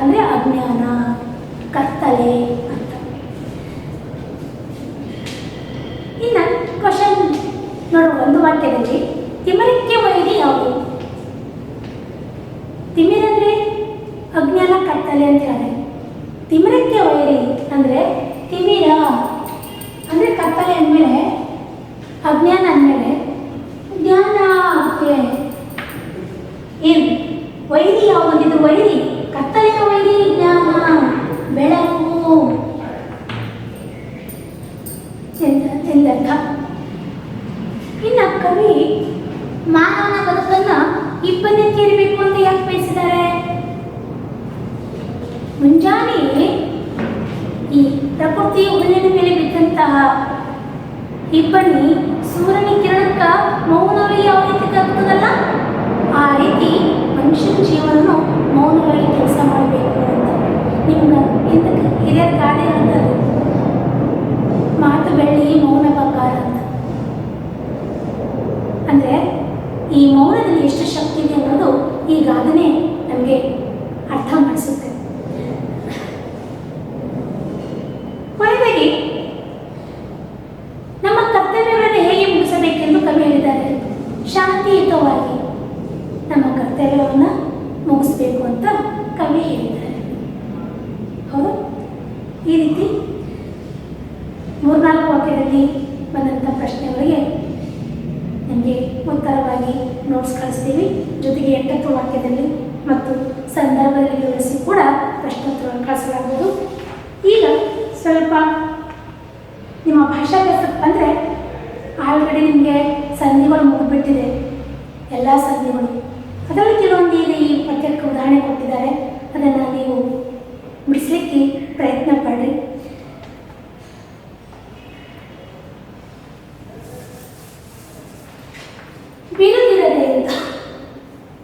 ಅಂದರೆ ಅಜ್ಞಾನ, ಕತ್ತಲೆ ಅಂತ. ಇನ್ನು ಕ್ವಶನ್ ನೋಡುವ ಒಂದು ವಾಕ್ಯದಲ್ಲಿ ತಿಮಿರಕ್ಕೆ ವೈರಿ ಯಾವುದು? ತಿಮಿರ ಅಂದರೆ ಅಜ್ಞಾನ, ಕತ್ತಲೆ ಅಂತ ಹೇಳಿದೆ. ತಿಮಿರಕ್ಕೆ ವೈರಿ ಅಂದರೆ ತಿಮಿರ ಅಂದರೆ ಕತ್ತಲೆ ಅಂದಮೇಲೆ ಅಜ್ಞಾನ ಅಂದಮೇಲೆ ಜ್ಞಾನ ಏನು ವೈರಿ ಯಾವುದಿದು? ವೈರಿ ಕತ್ತಲೆಯ ವೈರಿ ಜ್ಞಾನ, ಬೆಳಕು ಎಂದರ್ಥ. ಇನ್ನು ಕವಿ ಮಾನವನ ಬದುಕನ್ನು ಇಬ್ಬಂದಕ್ಕೆ ಇರಬೇಕು ಅಂತ ಯಾಕೆ ಬಯಸಿದ್ದಾರೆ? ಮುಂಜಾನೆ ಈ ಪ್ರಕೃತಿ ಹುಲ್ಲಿನ ಮೇಲೆ ಬಿದ್ದಂತಹ ಇಬ್ಬನಿ ಸೂರ್ಯನ ಕಿರಣಕ್ಕ ಮೌನವೇ ಯಾವ ರೀತಿ ಕರ್ತದಲ್ಲ, ಆ ರೀತಿ ಮನುಷ್ಯನ ಜೀವನನು ಮೌನವಾಗಿ ಕೆಲಸ ಮಾಡಬೇಕು ಅಂತ ನಿಮ್ಗೆ ಇಂಥ ಹಿರಿಯರ ಗಾದೆ ಅಂತದ್ದು. ಈ ಗಾದನೆ ನಮಗೆ ಅರ್ಥ ಮಾಡಿಸುತ್ತೆ. ಕೊನೆಯದಾಗಿ ನಮ್ಮ ಕರ್ತವ್ಯಗಳನ್ನು ಹೇಗೆ ಮುಗಿಸಬೇಕೆಂದು ಕವಿ ಹೇಳಿದ್ದಾರೆ. ಶಾಂತಿಯುತವಾಗಿ ನಮ್ಮ ಕರ್ತವ್ಯವನ್ನು ಮುಗಿಸ್ಬೇಕು ಅಂತ ಕವಿ ಹೇಳಿದ್ದಾರೆ. ಹೌದು, ಈ ರೀತಿ 3-4 ವಾಕ್ಯದಲ್ಲಿ ಬಂದಂಥ ಪ್ರಶ್ನೆಗಳಿಗೆ ನಿಮಗೆ ಉತ್ತರವಾಗಿ ನೋಟ್ಸ್ ಕಳಿಸ್ತೀವಿ. ಜೊತೆಗೆ 8ನೇ ವಾಕ್ಯದಲ್ಲಿ ಮತ್ತು ಸಂದರ್ಭದಲ್ಲಿ ವಿವರಿಸಿ ಕೂಡ ಪ್ರಶ್ನೋತ್ತರವನ್ನು ಕಳಿಸಲಾಗುವುದು. ಈಗ ಸ್ವಲ್ಪ ನಿಮ್ಮ ಭಾಷಾಭ್ಯಾಸಕ್ಕೆ ಬಂದರೆ ಆಲ್ರೆಡಿ ನಿಮಗೆ ಸಂಧಿಗಳು ಮುಗಿಬಿಟ್ಟಿದೆ, ಎಲ್ಲ ಸಂಧಿಗಳು. ಅದರಲ್ಲಿ ಕೆಲವೊಂದು ಈಗ ಈ ಪಠ್ಯಕ್ಕೆ ಉದಾಹರಣೆ ಕೊಟ್ಟಿದ್ದಾರೆ, ಅದನ್ನು ನೀವು ಬಿಡಿಸ್ಲಿಕ್ಕೆ ಪ್ರಯತ್ನ ಪಡಿ. ಬೀರುದಿರದೆ ಅಂತ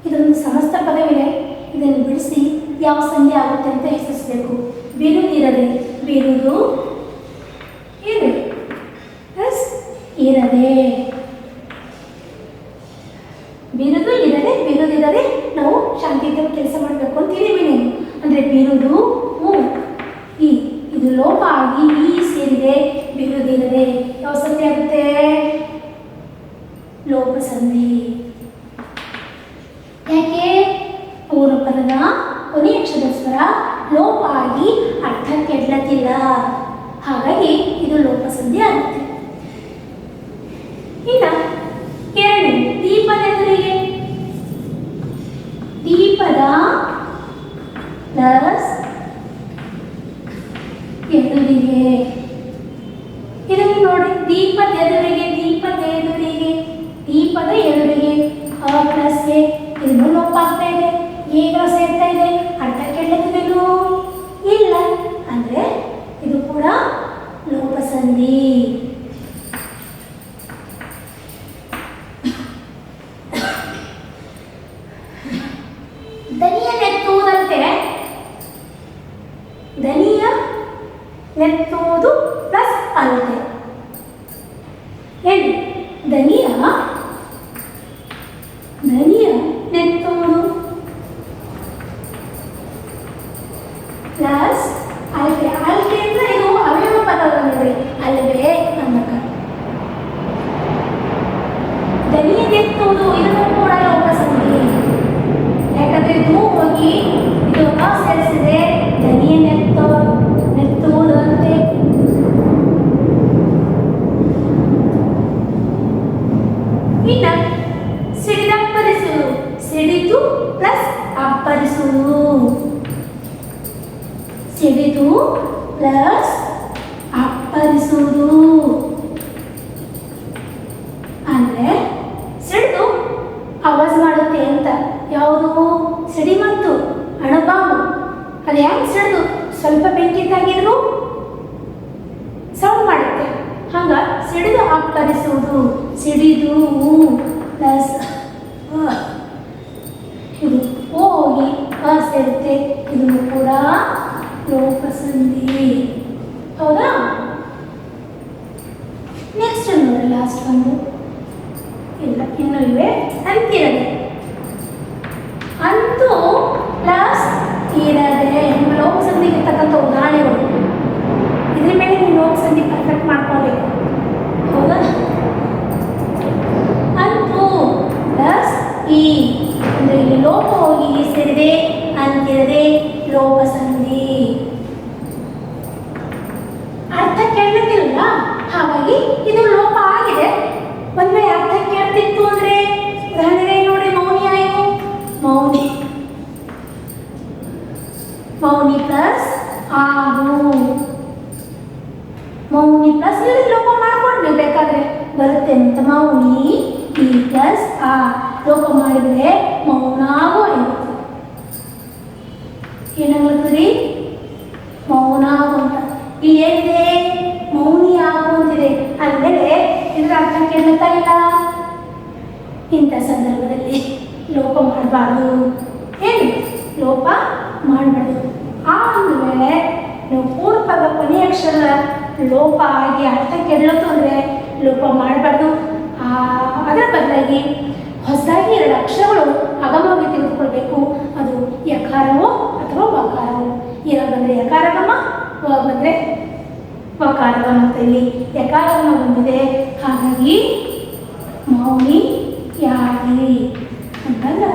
ಇದೊಂದು ಸಮಸ್ತ ಪದವಿದೆ. ಇದನ್ನು ಬಿಡಿಸಿ ಯಾವ ಸಂಧಿ ಆಗುತ್ತೆ ಅಂತ ಹೆಸರಿಸಬೇಕು. ಬೀರುದಿರದೆ, ಬೀರುದು ಇದೆ ಇರದೆ, ಬೀರುದು ಇರದೆ, ಬೀರುದಿರದೆ ನಾವು ಶಾಂತಿಯುತ ಕೆಲಸ ಮಾಡಬೇಕು ಅಂತ ಹೇಳಿವಿ ನೀವು. ಅಂದರೆ ಬೀರುದು ಈ ಇದು ಲೋಪ ಆಗಿ ಈ ಸೇರಿದೆ, ಬೀರುದಿರದೆ ಯಾವ ಸಂಧಿ ಆಗುತ್ತೆ? ಲೋಪ ಸಂಧಿ. ಯಾಕೆ? ಪೂರ್ವ ಪದದ ಕೊನೆಯ ಅಕ್ಷರದ ಸ್ವರ ಲೋಪ ಆಗಿ ಅರ್ಥ ಕೆಡ್ಲತ್ತಿಲ್ಲ, ಹಾಗಾಗಿ ಇದು ಲೋಪ ಸಂಧಿ ಆಗುತ್ತೆ. ಇನ್ನು ಎರಡನೇ ದೀಪದ ಎದುರಿಗೆ, ದೀಪದ ಪ್ಲಸ್ ಎದುರಿಗೆ. ಇದನ್ನು ನೋಡಿ, ದೀಪದ ಎದುರಿಗೆ, ದೀಪದ ಎದುರಿಗೆ, ದೀಪದ ಎದುರಿಗೆ ಅ ಪ್ಲಸ್ ಎ, ಇದನ್ನು ಲೋಪ ಆಗ್ತಾ ಇದೆ, ಈಗ ಸೇರ್ತಾ ಇದೆ, ಅರ್ಥ ಕೆಳತಿದೆಯೋ ಇಲ್ಲ, ಅಂದರೆ ಇದು ಕೂಡ ಲೋಪ ಸಂಧಿ. ದನಿಯ ನೆತ್ತುವುದಂತೆ, ದನಿಯ ನೆತ್ತುವುದು ಪ್ಲಸ್ ಅlte. ಏನು? ದನಿಯ ನೆತ್ತುವುದು ಪ್ಲಸ್ ಅlte. ಅlte ಅಂದರೆ ಇದು ಅವಯವ ಪದವಲ್ಲದೆ ಅಲ್ಲವೇ ಅನ್ನಕ. ದನಿಯ ನೆತ್ತುವುದು ಇದನ್ನು ಕೂಡ ಲೋಪ ಸಂಧಿ. ಯಾಕಂದ್ರೆ ಇದು ಹೋಗಿ ಇದು ಸೇರಿಸಿದೆ, ದನಿಯ ನೆತ್ತುವುದಂತೆ. ಇನ್ನು ಸಿಡಿದಪ್ಪರಿಸುವುದು, ಸಿಡಿದು ಪ್ಲಸ್ ಅಪ್ಪರಿಸುವುದು, ಸಿಡಿದು ಪ್ಲಸ್ ಅಪ್ಪರಿಸುವುದು. ಅಂದರೆ ಸಿಡಿದು ಆವಾಜ್ ಮಾಡುತ್ತೆ ಅಂತ. ಯಾವುದು? ಸಿಡಿಮದ್ದು, ಅಣುಬಾಂಬು. ಅದು ಯಾಕೆ ಸಿಡಿದು ಸ್ವಲ್ಪ ಬೆಂಕಿ ತಾಗಿದ್ರು ಸೌಂಡ್ ಮಾಡುತ್ತೆ, ಹಂಗ ಸಿಡಿದು ಅಪ್ಪರಿಸುವುದು. ಸಿಡಿದು ಪ್ಲಸ್ ಇದು ಹೋಗಿ ಅ ಸೇರುತ್ತೆ, ಇದು ಕೂಡ ಲೋಪ ಸಂಧಿ. ಹೌದಾ? ನೆಕ್ಸ್ಟ್ ನೋಡಿ, ಲಾಸ್ಟ್ ಒಂದು ಇಲ್ಲ, ಇನ್ನೂ ಇವೆ. ಅಂತಿರದೆ, ಅಂತೂ ಪ್ಲಸ್ ಇರದೆ. ನಿಮ್ಮ ಲೋಪ ಸಂಧಿಗೆ ತಕ್ಕಂಥ ಉದಾಹರಣೆಗಳು ಇದ್ರ ಮೇಲೆ ನೀವು ಲೋಪ ಸಂಧಿ ಪರ್ಫೆಕ್ಟ್ ಮಾಡ್ಕೊಳ್ಬೇಕು. ಹೌದಾ? ಅಂತೂ ಪ್ಲಸ್ ಈ, ಅಂದರೆ ಇಲ್ಲಿ ಲೋಪ ಹೋಗಿ ಈ ಸೇರಿದೆ, ಅಂತಿರದೆ ಲೋಪ ಸಂಧಿ. ಅರ್ಥ ಕೇಳಲಿಲ್ಲ, ಹಾಗಾಗಿ ಇದು ಲೋಪ ಆಗಿದೆ. ಒಂದೇ ಅರ್ಥ ಕೇಳ್ತಿತ್ತು ಅಂದರೆ ಉದಾಹರಣೆಗೆ ನೋಡಿ, ಮೌನಿ ಆಯಿತು, ಮೌನಿ, ಮೌನಿ ಪ್ಲಸ್ ಆಗು, ಮೌನಿ ಪ್ಲಸ್ ಇಲ್ಲಿ ಲೋಪ ಮಾಡ್ಕೊಂಡು ನೀವು ಬೇಕಾದ್ರೆ ಬರುತ್ತೆ ಅಂತ. ಮೌನಿ ಈ ಪ್ಲಸ್ ಆ ಲೋಪ ಮಾಡಿದರೆ ಮೌನಾಗು ಆಯಿತು. ಏನಾಗುತ್ತದೆ? ಮೌನಾಗು ಅಂತ. ಇಲ್ಲಿ ಏನಿದೆ? ಮೌನಿ ಆಗು ಅಂತಿದೆ. ಅಂದಮೇಲೆ ಇದರ ಅರ್ಥ ಕೇಳ್ತಾ ಇಲ್ಲ. ಇಂಥ ಸಂದರ್ಭದಲ್ಲಿ ಲೋಪ ಮಾಡಬಾರ್ದು. ಏನು? ಲೋಪ ಮಾಡಬಾರ್ದು. ಆ ಒಂದು ವೇಳೆ ನೀವು ಪೂರ್ವಪದ ಕೊನೆಯ ಅಕ್ಷರ ಲೋಪ ಆಗಿ ಅರ್ಥ ಕೆಡಲತ್ತು ಅಂದರೆ ಲೋಪ ಮಾಡಬಾರ್ದು. ಅದರ ಬದಲಾಗಿ ಹೊಸದಾಗಿ 2 ಅಕ್ಷರಗಳು ಅಗಮವಾಗಿ ತೆಗೆದುಕೊಳ್ಬೇಕು. ಅದು ಯಕಾರವೋ ಅಥವಾ ವಕಾರವೋ. ಯ ಬಂದರೆ ಯಕಾರಗಮ, ವ ಬಂದರೆ ವಕಾರಗಮ ಅಂತ ಇಲ್ಲಿ ಯಕಾರಗಮ ಬಂದಿದೆ. ಹಾಗಾಗಿ ಮೌನಿ ಯಾಗಿ ಅಂತಂದ್ರೆ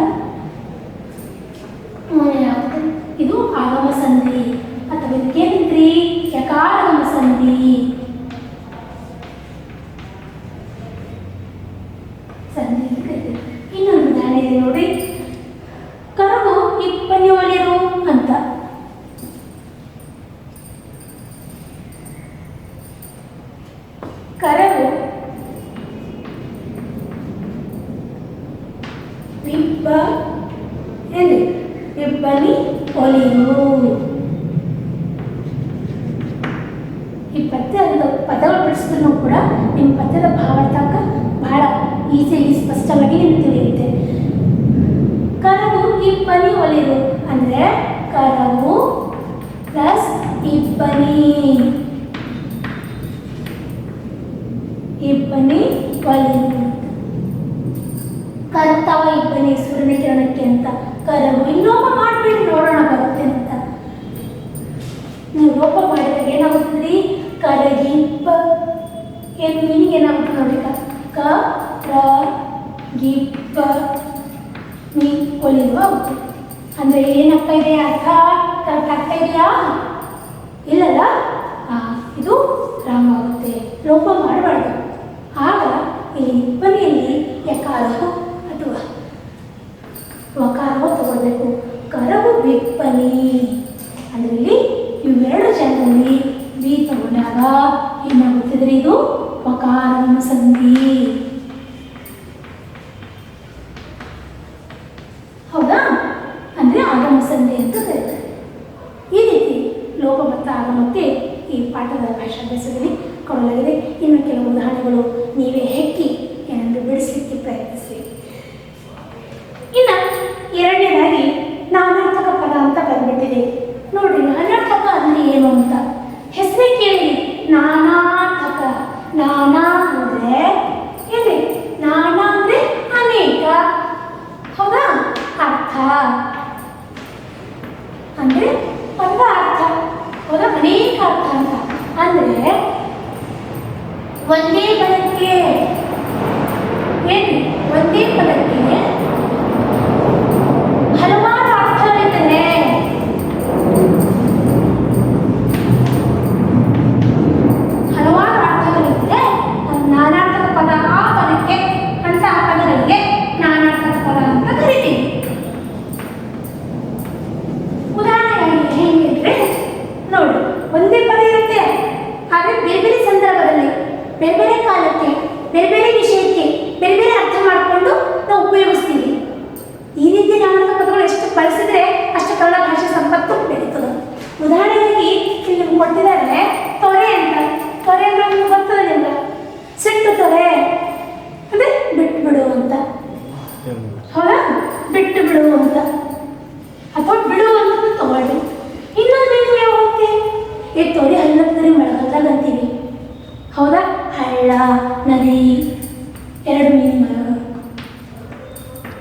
ಯಾವುದು ಇದು ಆಗಮ ಸಂಧಿ ಅಥವಾ ಇದಕ್ಕೇನಿದ್ರಿ ಯಕಾರಗಮ ಸಂಧಿ. ಸಂಧಿ ಇನ್ನೊಂದು ಉದಾಹರಣೆ ಇದೆ ನೋಡಿ. ಕರವು ಇಬ್ಬನಿ ಒಲಿರು ಅಂತ. ಕರವು ಇಬ್ಬನಿ ಒಲಿರು. ಈ ಪದ್ಯದ ಪದಗಳು ಬಿಡಿಸಿದ್ರು ಕೂಡ ನಿಮ್ಮ ಪದ್ಯದ ಭಾವಾರ್ಥಕ ಬಹಳ ಈಸಿಯಾಗಿ ಸ್ಪಷ್ಟವಾಗಿ ನಿಮ್ಗೆ ತಿಳಿಯುತ್ತೆ. ಕರವು ಇಬ್ಬನಿ ಒಲಿರು ಅಂದರೆ ಕರವು ಪ್ಲಸ್ ಇಬ್ಬನಿ, ಇಬ್ಬನಿ ಒಲಿರು. ಕರ್ತಾವ ಇಬ್ಬನಿ ಸೂರ್ಯನ ಕಿರಣಕ್ಕೆ ಅಂತ ಕರವು. ಲೋಪ ಮಾಡಿಬಿಡಿ ನೋಡೋಣ ಬರುತ್ತೆ ಅಂತ. ನೀವು ಲೋಪ ಮಾಡಿದಾಗ ಏನಾಗುತ್ತದೆ? ಕರಗಿಪ್ಪ ಏನು ಮೀನಿಂಗ್ ಏನಾಗುತ್ತೆ ನೋಡಿ. ಕ ರ ಗಿಪ್ಪ ಮೀ ಒಲಿರುವ ಆಗುತ್ತೆ. ಅಂದರೆ ಏನಪ್ಪ ಇದೆ ಅರ್ಥ? ಕರೆಕ್ಟ್ ಆಗ್ತಾ ಇದೆಯಾ? ಇಲ್ಲಲ್ಲ, ಇದು ರಾಂಗ್ ಆಗುತ್ತೆ. ಲೋಪ ಮಾಡಬಾರ್ದು. ಆಗ ಈ ಇಬ್ಬನಿಯಲ್ಲಿ ಯಕಾರವು ಅಥವಾ ವಕಾರವು ತಗೊಳ್ಬೇಕು. ಕರವು ವಿಪ್ಪನಿ ಅಂದರೆ ಇಲ್ಲಿ ಇವೆರಡು ಜಾಗದಲ್ಲಿ ಬಿ ತಗೊಂಡಾಗ ಏನಾಗುತ್ತಿದ್ರೆ ಇದು ವಕಾರಗಮ ಸಂಧಿ. ಹೌದಾ? ಅಂದರೆ ಆಗಮ ಸಂಧಿ ಅಂತ ಕರೀತಾರೆ. ಈ ರೀತಿ ಲೋಪ ಮತ್ತು ಆಗಮಕ್ಕೆ ಈ ಪಾಠದ ಭಾಷಾಭ್ಯಾಸದಲ್ಲಿ ಕೊಡಲಾಗಿದೆ. ಇನ್ನು ಕೆಲವು ಉದಾಹರಣೆಗಳು ನೀವೇ ಹೆಕ್ಕಿ ಏನಾದರೂ ಬಿಡಿಸಲಿಕ್ಕೆ ಪ್ರಯತ್ನಿಸಿ. ಇನ್ನು ಎರಡನೇದಾಗಿ ನಾನಾರ್ಥಕ ಪದ ಅಂತ ಬಂದ್ಬಿಟ್ಟಿದೆ ನೋಡ್ರಿ. ನಾನಾರ್ಥಕ ಅಂದರೆ ಏನು ಅಂತ ಹೆಸರೇ ಕೇಳಿ. ನಾನಾರ್ಥಕ. ನಾನಾ ಅಂದರೆ ಏನ್ರಿ? ನಾನಾ ಅಂದರೆ ಅನೇಕ. ಹೌದಾ? ಅರ್ಥ ಅಂದರೆ ಪದ ಅರ್ಥ. ಹೌದಾ? ಅನೇಕ ಅರ್ಥ ಅಂತ ಅಂದರೆ ಒಂದೇ ಪದಕ್ಕೆ ಏನ್ರಿ? ಒಂದೇ ಪದಕ್ಕೆ ಹಲವಾರು ಅರ್ಥಗಳಿರ್ತದೆ. ಹಲವಾರು ಅರ್ಥಗಳಿರ್ತದೆ. ನಾನಾರ್ಥಕ ಪದ ಆ ಪದಕ್ಕೆ ಅಂತ ಆ ಪದಗಳಿಗೆ ನಾನಾರ್ಥಕ ಪದ ಅಂತ ಕರಿತೀವಿ. ಉದಾಹರಣೆಗಾಗಿ ಹೇಗಿದ್ರೆ ನೋಡಿ, ಒಂದೇ ಪದ ಇರುತ್ತೆ ಆದರೆ ಬೇರೆ ಬೇರೆ ಸಂದರ್ಭದಲ್ಲಿ, ಬೇರೆ ಬೇರೆ ಕಾಲಕ್ಕೆ, ಬೇರೆ ಬೇರೆ ವಿಷಯಕ್ಕೆ ಬೇರೆ ಬೇರೆ ಅರ್ಥ ಮಾಡಿಕೊಂಡು ನಾವು ಉಪಯೋಗಿಸ್ತೀವಿ. ಈ ರೀತಿ ನಾನಾರ್ಥಕ ಪದಗಳು ಎಷ್ಟು ಬಳಸಿದ್ರೆ ಅಷ್ಟು ಕನ್ನಡ ಭಾಷೆ ಸಂಪತ್ತು ಬೆಳೀತದೆ. ಉದಾಹರಣೆಗಾಗಿ ಇಲ್ಲಿ ಕೊಟ್ಟಿದ್ದಾರೆ ತೊರೆ ಅಂತ. ತೊರೆ ಅಂದ್ರೆ ನಿಮ್ಗೆ ಗೊತ್ತದ ನಿಮ್ಗೆ? ಸಿಟ್ಟು ತೊರೆ ಅಂದರೆ ಬಿಟ್ಟು ಬಿಡು ಅಂತ. ಹೌದಾ? ಬಿಟ್ಟು ಬಿಡು ಅಂತ ಅಥವಾ ಬಿಡು ಅಂತ ತಗೊಳ್ಳಿ. ಇನ್ನೊಂದು ನೀವು ಯಾವ ಹೋಗ್ತೀವಿ? ಈ ತೊರೆ ಹಳ್ಳದಲ್ಲಿ ಮಳೆಗಾಲದಾಗ ಅಂತೀವಿ. ಹೌದಾ? ಹಳ್ಳ, ನದಿ ಎರಡು ಮೀನಿಂಗ್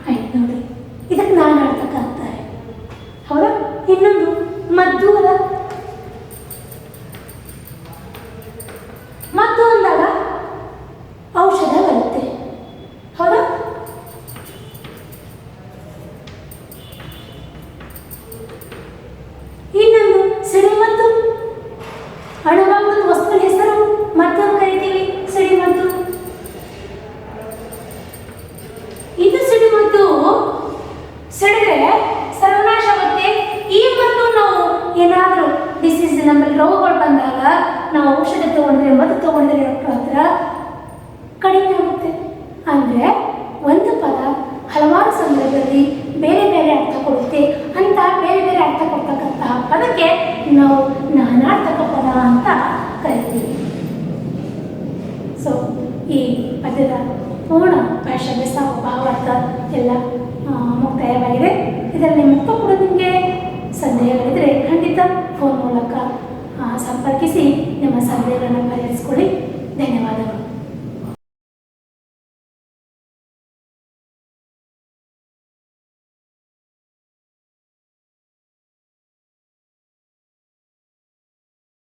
ಆಯ್ತು ನೋಡಿ. ಇದಕ್ಕೆ ನಾನಾರ್ಥಕ ಅಂತಾರೆ. ಹೌದಾ? ಇನ್ನೊಂದು ಮದ್ದು ಅದ. ಮದ್ದು ಅಂದಾಗ ಔಷಧ ಬರುತ್ತೆ. ಹೌದಾ? ಇನ್ನೊಂದು ಸಿಡಿಮದ್ದು. ಅಣುವಾಗದ ವಸ್ತುವಿನ ಹೆಸರು ಮದ್ದು ಅಂತ ಕರಿತೀವಿ. ಸಿಡಿಮದ್ದು. ಇದು ಸಿಡಿಮದ್ದು ಸಿಡಿದ್ರೆ ಸರ್ವನಾಶ ಆಗುತ್ತೆ. ಈ ಮದ್ದು ನಾವು ಏನಾದರೂ ಡಿಸೀಸ್ ನಮ್ಮಲ್ಲಿ ರೋಗಗಳು ಬಂದಾಗ ನಾವು ಔಷಧ ತಗೊಂಡ್ರೆ, ಮದ್ದು ತಗೊಂಡ್ರೆ ಡಾಕ್ಟರ್ ಹತ್ರ ಕಡಿಮೆ ಆಗುತ್ತೆ. ಅಂದರೆ ಒಂದು ಪದ ಹಲವಾರು ಸಂದರ್ಭದಲ್ಲಿ ಬೇರೆ ಬೇರೆ ಅರ್ಥ ಕೊಡುತ್ತೆ. ಅಂತ ಬೇರೆ ಬೇರೆ ಅರ್ಥ ಕೊಡ್ತಕ್ಕಂತಹ ಪದಕ್ಕೆ ನಾವು ನಾನಾರ್ಥಕ ಪದ ಅಂತ ಕರಿತೀವಿ. ಸೊ ಈ ಪದ್ಯದ ಪೂರ್ಣ ಭಾಷಾಭ್ಯಾಸ ಭಾವಾರ್ಥ ಎಲ್ಲ ಮುಕ್ತಾಯವಾಗಿದೆ. ಇದರಲ್ಲಿ ಮುಕ್ತ ಕೂಡ ನಿಮಗೆ ಸಂದೇಹಗಳಿದ್ದರೆ ಖಂಡಿತ ಫೋನ್ ಮೂಲಕ ಸಂಪರ್ಕಿಸಿ ನಿಮ್ಮ ಸಂದೇಹಗಳನ್ನು ಪರಿಹರಿಸಿಕೊಳ್ಳಿ. ಧನ್ಯವಾದಗಳು.